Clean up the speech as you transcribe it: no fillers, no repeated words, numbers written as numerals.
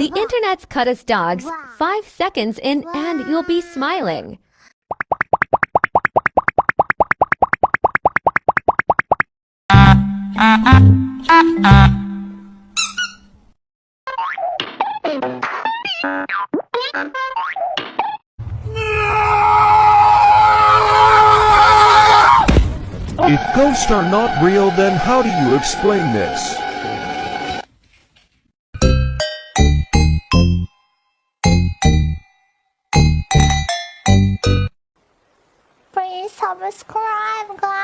The internet's cut us dogs 5 seconds in and you'll be smiling. If ghosts are not real, then how do you explain this? Please subscribe, guys.